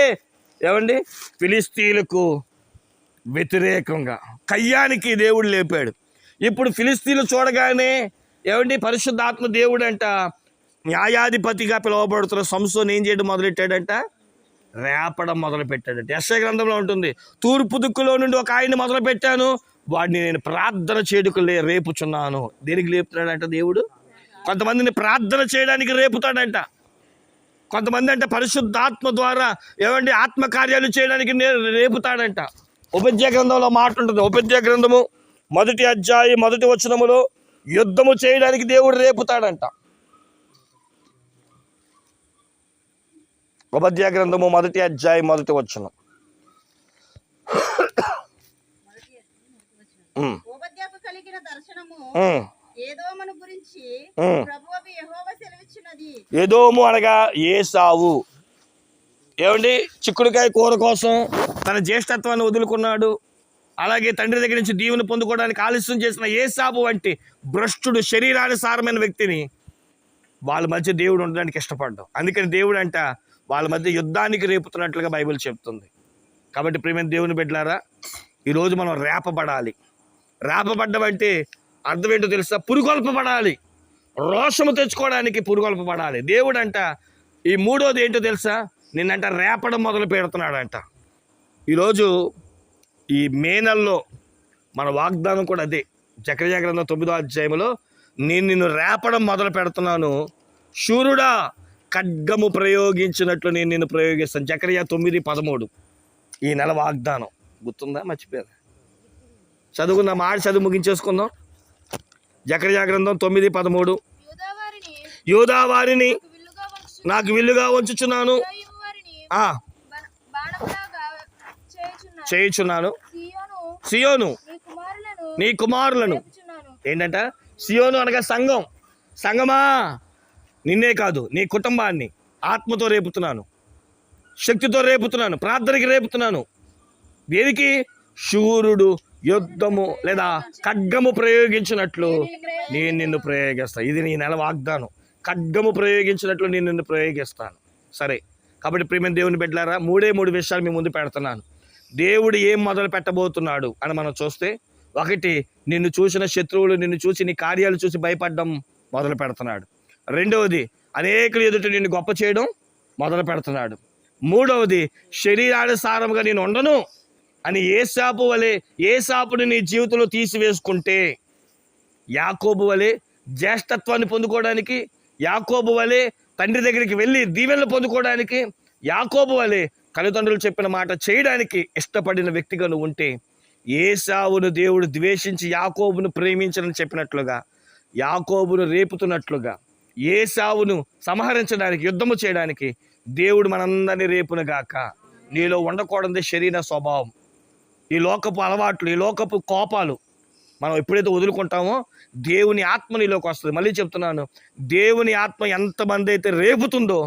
ఏమండి ఫిలిస్తీన్లకు వ్యతిరేకంగా, కయ్యానికి దేవుడు లేపాడు. ఇప్పుడు ఫిలిస్తీన్లు చూడగానే ఏమండి పరిశుద్ధాత్మ దేవుడు అంట న్యాయాధిపతిగా పిలువబడుతున్న సంసోను ఏం చేయడం మొదలెట్టాడంట? రేపడం మొదలు పెట్టాడంట. యెషయా గ్రంథంలో ఉంటుంది, తూర్పు దిక్కులో నుండి ఒక ఆయన్ని మొదలు పెట్టాను, వాడిని నేను ప్రార్థన చేయడానికి రేపుచున్నాను. దేనికి లేపుతాడంట దేవుడు? కొంతమందిని ప్రార్థన చేయడానికి రేపుతాడంట. కొంతమంది అంటే పరిశుద్ధాత్మ ద్వారా ఏమండి ఆత్మకార్యాలు చేయడానికి రేపుతాడంట. ఉపద్య గ్రంథంలో మాట ఉంటుంది. ఉపద్య గ్రంథము 1వ అధ్యాయం 1వ వచనములో యుద్ధము చేయడానికి దేవుడు రేపుతాడంట. ఉపద్య గ్రంథము 1వ అధ్యాయం 1వ వచనం. ఎదోము అనగా ఏసావు ఏమండి చిక్కుడుకాయ కూర కోసం తన జ్యేష్ఠత్వాన్ని వదులుకున్నాడు. అలాగే తండ్రి దగ్గర నుంచి దీవెన పొందుకోవడానికి ఆలస్యం చేసిన ఏసావు వంటి భ్రష్టుడు, శరీరానుసారమైన వ్యక్తిని వాళ్ళ మధ్య దేవుడు ఉండడానికి ఇష్టపడ్డాడు. అందుకని దేవుడు అంట వాళ్ళ మధ్య యుద్ధానికి రేపుతున్నట్లుగా బైబిల్ చెప్తుంది. కాబట్టి ప్రియమైన దేవుని బిడ్డలారా, ఈరోజు మనం రేపబడాలి. రేపబడ్డం అంటే అర్థం ఏంటో తెలుసా? పురుగొల్పబడాలి. రోషము తెచ్చుకోవడానికి పురుగొల్పబడాలి. దేవుడు అంట ఈ మూడోది ఏంటో తెలుసా? నిన్నంట రేపడం మొదలు పెడుతున్నాడంట. ఈరోజు ఈ మే నెలలో మన వాగ్దానం కూడా అదే. జకర్యా గ్రంథం 9వ అధ్యాయంలో నేను నిన్ను రేపడం మొదలు పెడుతున్నాను, శూరుడా ఖడ్గము ప్రయోగించినట్లు నేను నిన్ను ప్రయోగిస్తాను. జకర్యా 9:13 ఈ నెల వాగ్దానం. గుర్తుందా? మర్చిపోయారు. చదువుకుందాం, చదువు ముగించేసుకుందాం. జకర్యా గ్రంథం 9:13 యూదా వారిని నాకు విల్లుగా ఉంచుచున్నాను, చేయుచున్నాను. సియోను నీ కుమారులను. ఏంటంట? సియోను అనగా సంఘం. సంఘమా, నిన్నే కాదు నీ కుటుంబాన్ని ఆత్మతో రేపుతున్నాను, శక్తితో రేపుతున్నాను, ప్రార్థనకి రేపుతున్నాను. దేనికి? శూరుడు యుద్ధము లేదా ఖడ్గము ప్రయోగించినట్లు నేను నిన్ను ప్రయోగిస్తాను. ఇది నీ నెల వాగ్దానం. ఖడ్గము ప్రయోగించినట్లు నేను నిన్ను ప్రయోగిస్తాను. సరే, కాబట్టి ప్రియమైన దేవుని బిడ్డలారా, మూడు విషయాలు మీ ముందు పెడుతున్నాను. దేవుడు ఏం మొదలు పెట్టబోతున్నాడు అని మనం చూస్తే, ఒకటి, నిన్ను చూసిన శత్రువులు నిన్ను చూసి నీ కార్యాలు చూసి భయపడడం మొదలు పెడుతున్నాడు. రెండవది, అనేకులు ఎదుట నిన్ను గొప్ప చేయడం మొదలు పెడుతున్నాడు. మూడవది, శరీరానుసారంగా నేను ఉండను అని ఏసాపుని నీ జీవితంలో తీసివేసుకుంటే, యాకోబు వలె జ్యేష్ఠత్వాన్ని పొందుకోవడానికి, యాకోబు వలె తండ్రి దగ్గరికి వెళ్ళి దీవెనలు పొందుకోవడానికి, యాకోబు వలె తల్లిదండ్రులు చెప్పిన మాట చేయడానికి ఇష్టపడిన వ్యక్తిగా నువ్వు ఉంటే, ఏసావును దేవుడు ద్వేషించి యాకోబును ప్రేమించని చెప్పినట్లుగా, యాకోబును రేపుతున్నట్లుగా ఏసావును సంహరించడానికి, యుద్ధము చేయడానికి దేవుడు మనందరినీ రేపును గాక. నీలో ఉండకూడదు శరీర స్వభావం, ఈ లోకపు అలవాట్లు, ఈ లోకపు కోపాలు మనం ఎప్పుడైతే వదులుకుంటామో దేవుని ఆత్మ నీలోకి వస్తుంది. మళ్ళీ చెప్తున్నాను, దేవుని ఆత్మ ఎంతమంది అయితే రేపుతుందో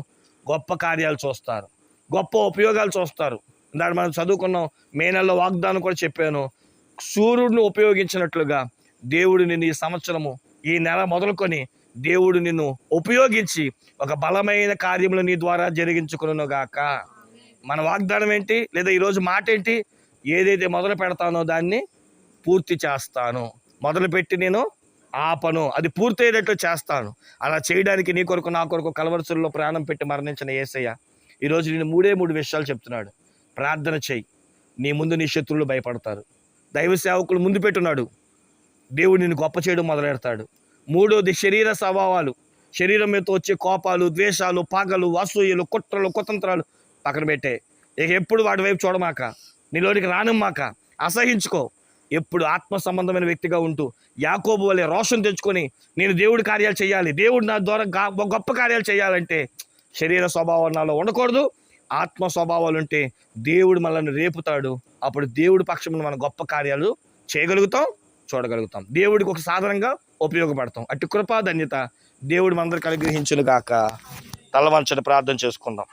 గొప్ప కార్యాలు చూస్తారు, గొప్ప ఉపయోగాలు చూస్తారు. దాన్ని మనం చదువుకున్నాం, మే నెలలో వాగ్దానం కూడా చెప్పాను. సూర్యుడిని ఉపయోగించినట్లుగా దేవుడు నిన్ను ఈ సంవత్సరము, ఈ నెల మొదలుకొని దేవుడు నిన్ను ఉపయోగించి ఒక బలమైన కార్యములు నీ ద్వారా జరిగించుకును గాక. మన వాగ్దానం ఏంటి, లేదా ఈరోజు మాట ఏంటి? ఏదైతే మొదలు పెడతానో దాన్ని పూర్తి చేస్తాను, మొదలుపెట్టి నేను ఆపను, అది పూర్తయ్యేటట్లు చేస్తాను. అలా చేయడానికి నీ కొరకు నా కొరకు కలవరసుల్లో ప్రాణం పెట్టి మరణించిన యేసయ్య ఈరోజు నేను మూడు విషయాలు చెప్తున్నాడు. ప్రార్థన చెయ్యి, నీ ముందు నీ శత్రువులు భయపడతారు. దైవ సేవకులు ముందు పెట్టున్నాడు, దేవుడు నిన్ను గొప్ప చేయడం మొదలెడతాడు. మూడోది, శరీర స్వభావాలు, శరీరం మీద వచ్చే కోపాలు, ద్వేషాలు, పగలు, అసూయలు, కుట్రలు, కుతంత్రాలు పక్కన పెట్టే. ఇక ఎప్పుడు వాటి వైపు చూడమాక, నీలోనికి రానమ్మాక, అసహించుకో. ఎప్పుడు ఆత్మ సంబంధమైన వ్యక్తిగా ఉంటూ యాకోబు వలె రోషం తెచ్చుకొని నేను దేవుడి కార్యాలు చేయాలి, దేవుడు నా ద్వారా గొప్ప కార్యాలు చేయాలంటే శరీర స్వభావం నాలో ఉండకూడదు. ఆత్మ స్వభావాలు ఉంటే దేవుడు మనల్ని రేపుతాడు. అప్పుడు దేవుడి పక్షమున మన గొప్ప కార్యాలు చేయగలుగుతాం, చూడగలుగుతాం, దేవుడికి ఒక సాధనంగా ఉపయోగపడతాం. అటు కృపా ధన్యత దేవుడు మనందరికీ అనుగ్రహించును గాక. తలవంచని ప్రార్థన చేసుకుందాం.